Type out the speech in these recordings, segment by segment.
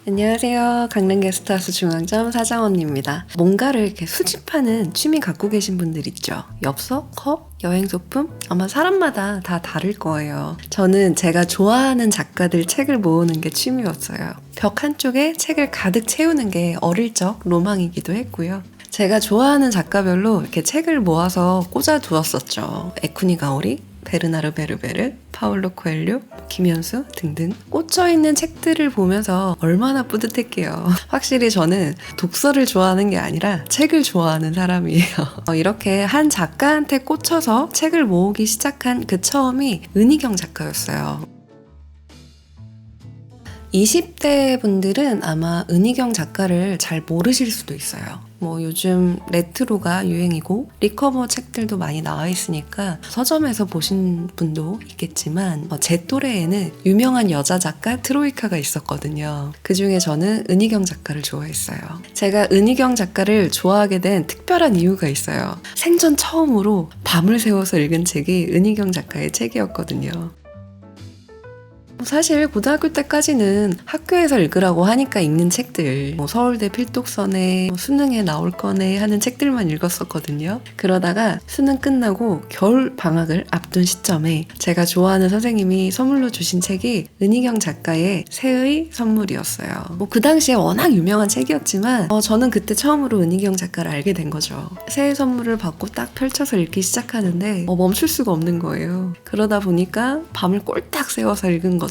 안녕하세요. 강릉 게스트하우스 중앙점 사장언니입니다. 뭔가를 이렇게 수집하는 취미 갖고 계신 분들 있죠? 엽서, 컵, 여행 소품? 아마 사람마다 다 다를 거예요. 저는 제가 좋아하는 작가들 책을 모으는 게 취미였어요. 벽 한쪽에 책을 가득 채우는 게 어릴 적 로망이기도 했고요. 제가 좋아하는 작가별로 이렇게 책을 모아서 꽂아 두었었죠. 에쿠니 가오리, 베르나르 베르베르, 파울로 코엘료, 김현수 등등 꽂혀있는 책들을 보면서 얼마나 뿌듯했게요. 확실히 저는 독서를 좋아하는 게 아니라 책을 좋아하는 사람이에요. 이렇게 한 작가한테 꽂혀서 책을 모으기 시작한 그 처음이 은희경 작가였어요. 20대 분들은 아마 은희경 작가를 잘 모르실 수도 있어요. 요즘 레트로가 유행이고 리커버 책들도 많이 나와 있으니까 서점에서 보신 분도 있겠지만 제 또래에는 유명한 여자 작가 트로이카가 있었거든요. 그 중에 저는 은희경 작가를 좋아했어요. 제가 은희경 작가를 좋아하게 된 특별한 이유가 있어요. 생전 처음으로 밤을 새워서 읽은 책이 은희경 작가의 책이었거든요. 사실 고등학교 때까지는 학교에서 읽으라고 하니까 읽는 책들, 서울대 필독서네, 수능에 나올 거네 하는 책들만 읽었었거든요. 그러다가 수능 끝나고 겨울 방학을 앞둔 시점에 제가 좋아하는 선생님이 선물로 주신 책이 은희경 작가의 새의 선물이었어요. 그 당시에 워낙 유명한 책이었지만 저는 그때 처음으로 은희경 작가를 알게 된 거죠. 새의 선물을 받고 딱 펼쳐서 읽기 시작하는데 멈출 수가 없는 거예요. 그러다 보니까 밤을 꼴딱 새워서 읽은 거죠.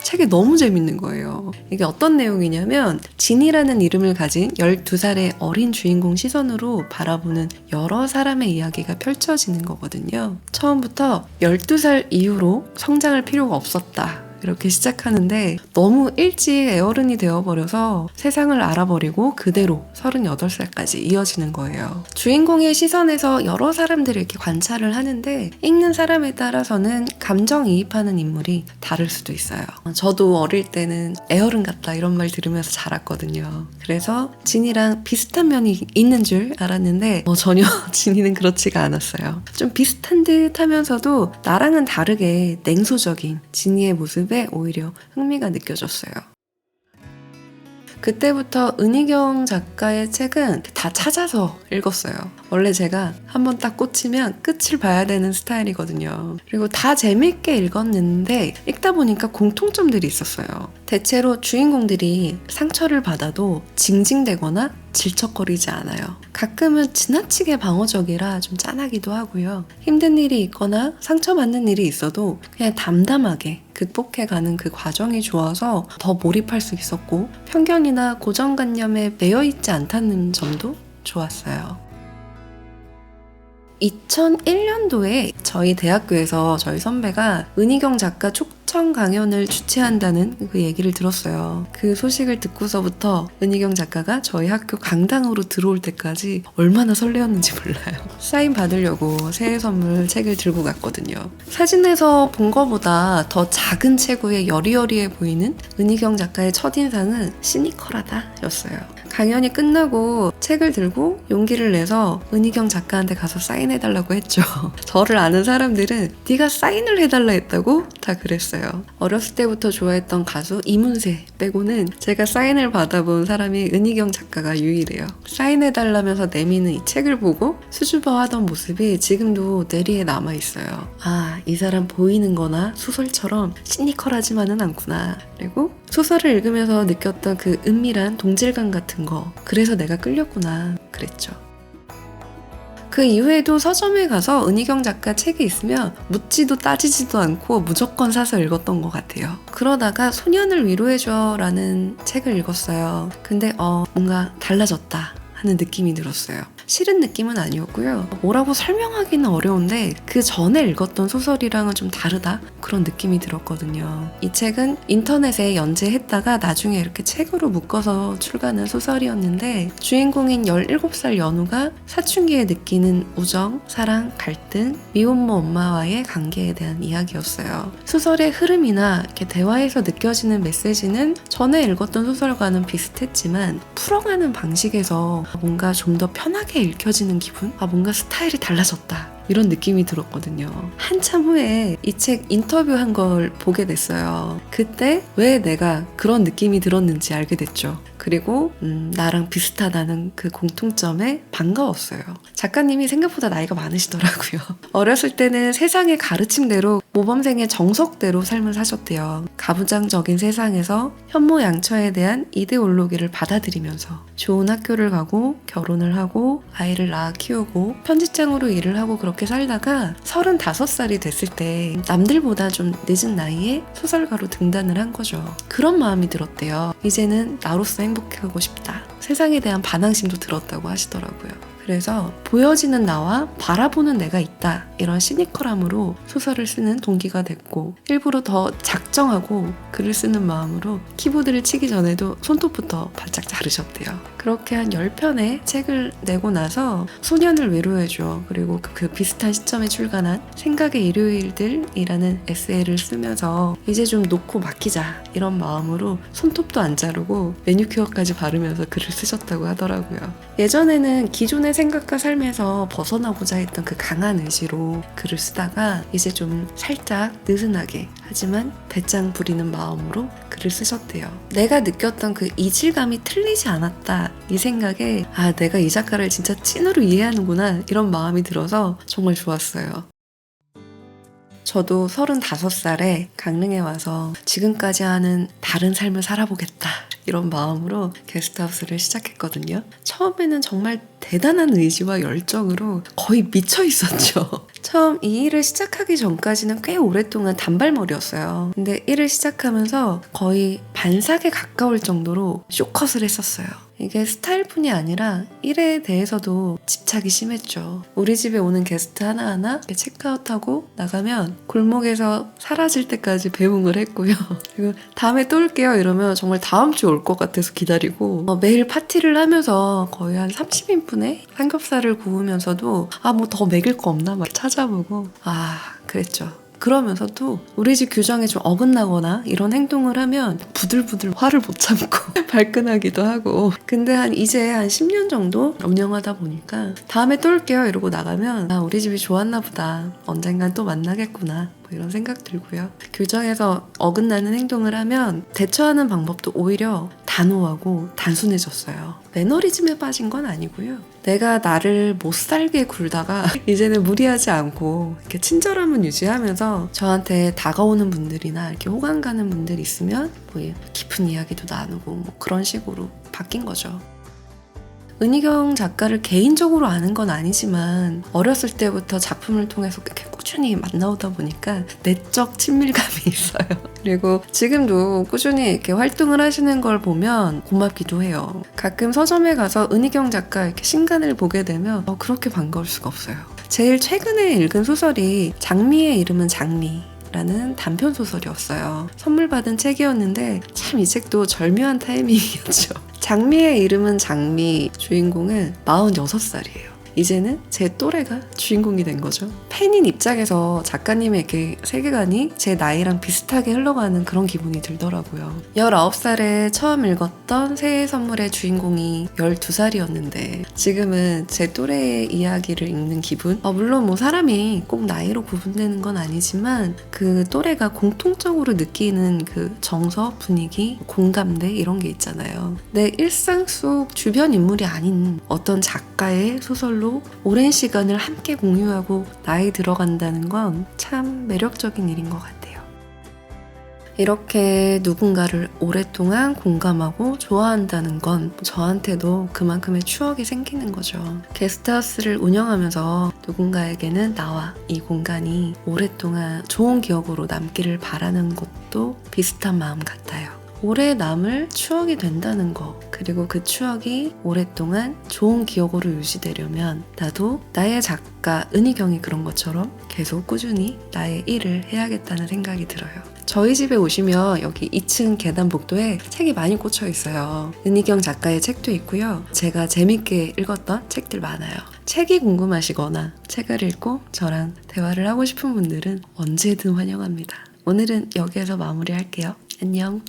책이 너무 재밌는 거예요. 이게 어떤 내용이냐면 진이라는 이름을 가진 12살의 어린 주인공 시선으로 바라보는 여러 사람의 이야기가 펼쳐지는 거거든요. 처음부터 12살 이후로 성장할 필요가 없었다. 이렇게 시작하는데 너무 일찍 애어른이 되어버려서 세상을 알아버리고 그대로 38살까지 이어지는 거예요. 주인공의 시선에서 여러 사람들을 이렇게 관찰을 하는데 읽는 사람에 따라서는 감정이입하는 인물이 다를 수도 있어요. 저도 어릴 때는 애어른 같다 이런 말 들으면서 자랐거든요. 그래서 진이랑 비슷한 면이 있는 줄 알았는데 전혀 진이는 그렇지가 않았어요. 좀 비슷한 듯 하면서도 나랑은 다르게 냉소적인 진이의 모습 오히려 흥미가 느껴졌어요. 그때부터 은희경 작가의 책은 다 찾아서 읽었어요. 원래 제가 한번 딱 꽂히면 끝을 봐야 되는 스타일이거든요. 그리고 다 재밌게 읽었는데 읽다 보니까 공통점들이 있었어요. 대체로 주인공들이 상처를 받아도 징징대거나 질척거리지 않아요. 가끔은 지나치게 방어적이라 좀 짠하기도 하고요. 힘든 일이 있거나 상처받는 일이 있어도 그냥 담담하게 극복해가는 그 과정이 좋아서 더 몰입할 수 있었고 편견이나 고정관념에 매여있지 않다는 점도 좋았어요. 2001년도에 저희 대학교에서 저희 선배가 은희경 작가 초청 강연을 주최한다는 그 얘기를 들었어요. 그 소식을 듣고서부터 은희경 작가가 저희 학교 강당으로 들어올 때까지 얼마나 설레었는지 몰라요. 사인 받으려고 새해 선물 책을 들고 갔거든요. 사진에서 본 거보다 더 작은 체구에 여리여리해 보이는 은희경 작가의 첫인상은 시니컬하다 였어요. 강연이 끝나고 책을 들고 용기를 내서 은희경 작가한테 가서 사인해달라고 했죠. 저를 아는 사람들은 네가 사인을 해달라 했다고? 다 그랬어요. 어렸을 때부터 좋아했던 가수 이문세 빼고는 제가 사인을 받아본 사람이 은희경 작가가 유일해요. 사인해달라면서 내미는 이 책을 보고 수줍어하던 모습이 지금도 뇌리에 남아있어요. 아, 이 사람 보이는 거나 소설처럼 시니컬하지만은 않구나. 그리고 소설을 읽으면서 느꼈던 그 은밀한 동질감 같은 거, 그래서 내가 끌렸구나 그랬죠. 그 이후에도 서점에 가서 은희경 작가 책이 있으면 묻지도 따지지도 않고 무조건 사서 읽었던 것 같아요. 그러다가 소년을 위로해줘 라는 책을 읽었어요. 근데 뭔가 달라졌다 하는 느낌이 들었어요. 싫은 느낌은 아니었고요. 뭐라고 설명하기는 어려운데 그 전에 읽었던 소설이랑은 좀 다르다? 그런 느낌이 들었거든요. 이 책은 인터넷에 연재했다가 나중에 이렇게 책으로 묶어서 출간한 소설이었는데 주인공인 17살 연우가 사춘기에 느끼는 우정, 사랑, 갈등, 미혼모 엄마와의 관계에 대한 이야기였어요. 소설의 흐름이나 이렇게 대화에서 느껴지는 메시지는 전에 읽었던 소설과는 비슷했지만 풀어가는 방식에서 뭔가 좀 더 편하게 읽혀지는 기분? 뭔가 스타일이 달라졌다. 이런 느낌이 들었거든요. 한참 후에 이 책 인터뷰한 걸 보게 됐어요. 그때 왜 내가 그런 느낌이 들었는지 알게 됐죠. 그리고 나랑 비슷하다는 그 공통점에 반가웠어요. 작가님이 생각보다 나이가 많으시더라고요. 어렸을 때는 세상의 가르침대로 모범생의 정석대로 삶을 사셨대요. 가부장적인 세상에서 현모양처에 대한 이데올로기를 받아들이면서 좋은 학교를 가고 결혼을 하고 아이를 낳아 키우고 편집장으로 일을 하고 그렇게 살다가 35살이 됐을 때 남들보다 좀 늦은 나이에 소설가로 등단을 한 거죠. 그런 마음이 들었대요. 이제는 나로서 행복하고 싶다. 세상에 대한 반항심도 들었다고 하시더라고요. 그래서 보여지는 나와 바라보는 내가 있다. 이런 시니컬함으로 소설을 쓰는 동기가 됐고 일부러 더 작정하고 글을 쓰는 마음으로 키보드를 치기 전에도 손톱부터 바짝 자르셨대요. 그렇게 한 10편의 책을 내고 나서 소년을 위로해줘. 그리고 그 비슷한 시점에 출간한 생각의 일요일들이라는 에세이를 쓰면서 이제 좀 놓고 맡기자 이런 마음으로 손톱도 안 자르고 매니큐어까지 바르면서 글을 쓰셨다고 하더라고요. 예전에는 기존의 생각과 삶에서 벗어나고자 했던 그 강한 의지로 글을 쓰다가 이제 좀 살짝 느슨하게 하지만 배짱 부리는 마음으로 글을 쓰셨대요. 내가 느꼈던 그 이질감이 틀리지 않았다. 이 생각에 내가 이 작가를 진짜 찐으로 이해하는구나 이런 마음이 들어서 정말 좋았어요. 저도 35살에 강릉에 와서 지금까지 하는 다른 삶을 살아보겠다 이런 마음으로 게스트하우스를 시작했거든요. 처음에는 정말 대단한 의지와 열정으로 거의 미쳐 있었죠. 처음 이 일을 시작하기 전까지는 꽤 오랫동안 단발머리였어요. 근데 일을 시작하면서 거의 반삭에 가까울 정도로 쇼컷을 했었어요. 이게 스타일뿐이 아니라 일에 대해서도 집착이 심했죠. 우리 집에 오는 게스트 하나하나 이렇게 체크아웃하고 나가면 골목에서 사라질 때까지 배웅을 했고요. 그리고 다음에 또 올게요 이러면 정말 다음 주에 올 것 같아서 기다리고 매일 파티를 하면서 거의 한 30인분의 삼겹살을 구우면서도 뭐 더 먹일 거 없나 막 찾아보고 그랬죠. 그러면서도 우리 집 규정에 좀 어긋나거나 이런 행동을 하면 부들부들 화를 못 참고 발끈하기도 하고 근데 이제 한 10년 정도 운영하다 보니까 다음에 또 올게요 이러고 나가면 우리 집이 좋았나 보다 언젠간 또 만나겠구나 이런 생각 들고요. 규정에서 어긋나는 행동을 하면 대처하는 방법도 오히려 단호하고 단순해졌어요. 매너리즘에 빠진 건 아니고요. 내가 나를 못 살게 굴다가 이제는 무리하지 않고 이렇게 친절함은 유지하면서 저한테 다가오는 분들이나 이렇게 호감 가는 분들 있으면 깊은 이야기도 나누고 그런 식으로 바뀐 거죠. 은희경 작가를 개인적으로 아는 건 아니지만 어렸을 때부터 작품을 통해서 이렇게 꾸준히 만나오다 보니까 내적 친밀감이 있어요. 그리고 지금도 꾸준히 이렇게 활동을 하시는 걸 보면 고맙기도 해요. 가끔 서점에 가서 은희경 작가 이렇게 신간을 보게 되면 그렇게 반가울 수가 없어요. 제일 최근에 읽은 소설이 장미의 이름은 장미 라는 단편 소설이었어요. 선물 받은 책이었는데 참 이 책도 절묘한 타이밍이었죠. 장미의 이름은 장미 주인공은 46살이에요. 이제는 제 또래가 주인공이 된 거죠. 팬인 입장에서 작가님의 이렇게 세계관이 제 나이랑 비슷하게 흘러가는 그런 기분이 들더라고요. 19살에 처음 읽었던 새해 선물의 주인공이 12살이었는데 지금은 제 또래의 이야기를 읽는 기분? 물론 사람이 꼭 나이로 구분되는 건 아니지만 그 또래가 공통적으로 느끼는 그 정서, 분위기, 공감대 이런 게 있잖아요. 내 일상 속 주변 인물이 아닌 어떤 작가의 소설로 오랜 시간을 함께 공유하고 나이 들어간다는 건 참 매력적인 일인 것 같아요. 이렇게 누군가를 오랫동안 공감하고 좋아한다는 건 저한테도 그만큼의 추억이 생기는 거죠. 게스트하우스를 운영하면서 누군가에게는 나와 이 공간이 오랫동안 좋은 기억으로 남기를 바라는 것도 비슷한 마음 같아요. 오래 남을 추억이 된다는 거, 그리고 그 추억이 오랫동안 좋은 기억으로 유지되려면 나도 나의 작가 은희경이 그런 것처럼 계속 꾸준히 나의 일을 해야겠다는 생각이 들어요. 저희 집에 오시면 여기 2층 계단 복도에 책이 많이 꽂혀 있어요. 은희경 작가의 책도 있고요. 제가 재밌게 읽었던 책들 많아요. 책이 궁금하시거나 책을 읽고 저랑 대화를 하고 싶은 분들은 언제든 환영합니다. 오늘은 여기에서 마무리할게요. 안녕.